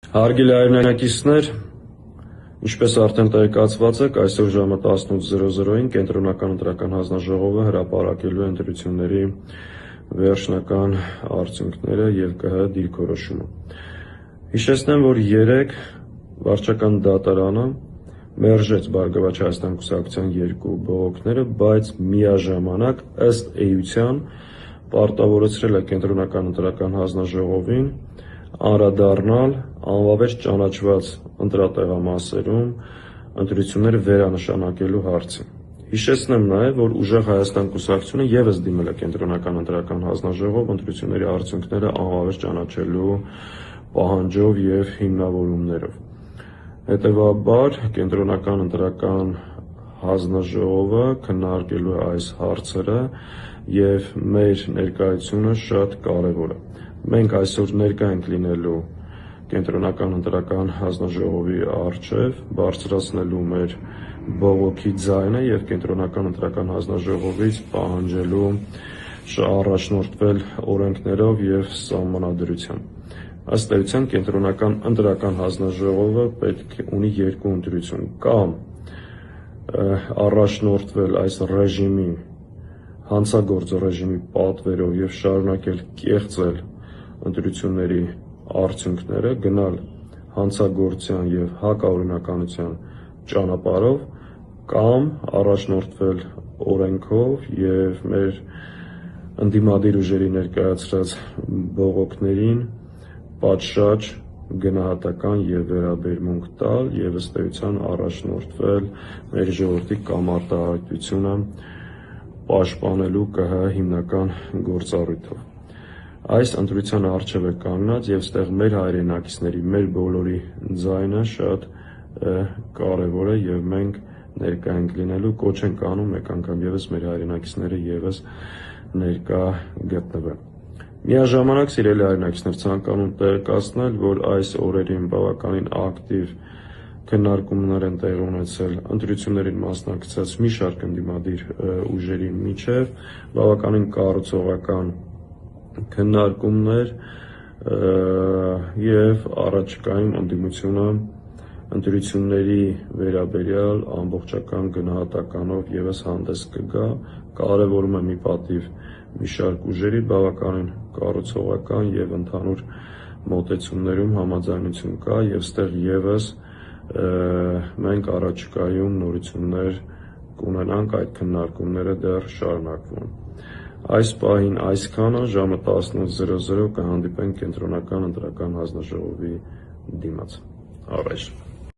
Հարգելի հայրենակիցներ, ինչպես արդեն տեղեկացված եք, այսօր ժամը 18:00-ին Կենտրոնական ընտրական հանձնաժողովը հրապարակելու է ընտրությունների վերջնական արդյունքները և ԿՀ դիրքորոշումը։ Հիշեցնեմ, որ երեկ վարչական դատարանը մերժեց Բարգավաճ Հայաստան կուսակցության երկու բողոքները, բայց միաժամանակ ըստ էության պարտավորեցրել է Կենտրոնական ընտրական հանձնաժողովին անդրադառնալ անվավեր ճանաչված ընտրատեղամասերում ընտրություններ վերանշանակելու հարցին։ Հիշեցնեմ նաև, որ Ուժեղ Հայաստան կուսակցությունը ևս դիմել է Կենտրոնական ընտրական հանձնաժողով ընտրությունների արդյունքները անվավեր ճանաչելու պահանջով և հիմնավորումներով։ Հետևաբար, Կենտրոնական ընտրական հանձնաժողովը քննարկելու է այս հարցերը և մեր ներկայությունը շատ կարևոր է։ Մենք այսօր ներկա ենք լինելու Կենտրոնական ընտրական հանձնաժողովի առջև, բարձրացնելու մեր բողոքի ձայնը և Կենտրոնական ընտրական հանձնաժողովից պահանջելու առաջնորդվել օրենքներով և սահմանադրությամբ։ Ըստ էության Կենտրոնական ընտրական հանձնաժողովը պետք ունի երկու ընտրություն՝ կամ առաջնորդվել այս ռեժիմի, հանցագործ ռեժիմի պատվերով և շարունակել կեղծել ընտրությունների արդյունքները, գնալ հանցագործության և հակաօրինականության ճանապարհով, կամ առաջնորդվել օրենքով և մեր ընդդիմադիր ուժերի ներկայացրած բողոքներին պատշաճ գնահատական և վերաբերմունք տալ և ըստ էության առաջնորդվել մեր ժողովրդի կամարտահայտությունը պաշտպանելու ԿՀ հիմնական գործառույթով։ Այս ընտրության առջև է կանգնած և ստեղ մեր հայրենակիցների, մեր բոլորի ձայնը շատ կարևոր է և մենք ներկա ենք լինելու, կոչ ենք անում մեկ անգամ ևս մեր հայրենակիցները ևս ներկա գտնվեն։ Միաժամանակ, սիրելի հայրենակիցներ, ցանկանում տեղեկացնել, որ այս օրերին բավականին ակտիվ քննարկումներ են տեղի ունեցել ընտրություններին մասնակցած մի շարք ընդդիմադիր ուժերի միջև, բավականին կառուցողական քննարկումներ և առաջիկայում ընդդիմությունը ընտրությունների վերաբերյալ ամբողջական գնահատականով ևս հանդես կգա, կարևորում է մի պատիվ մի շարք ուժերի, բավականին կառուցողական և ընդհանուր մոտեցումներում համաձայնություն կա և ստեղ ևս մենք առաջիկայում նորություններ կունենանք, այդ քննարկումները դեռ շարունակվում են։ Այս պահին այսքանը, ժամը 18:00 կհանդիպենք Կենտրոնական ընտրական հանձնաժողովի դիմաց։ Առայժմ։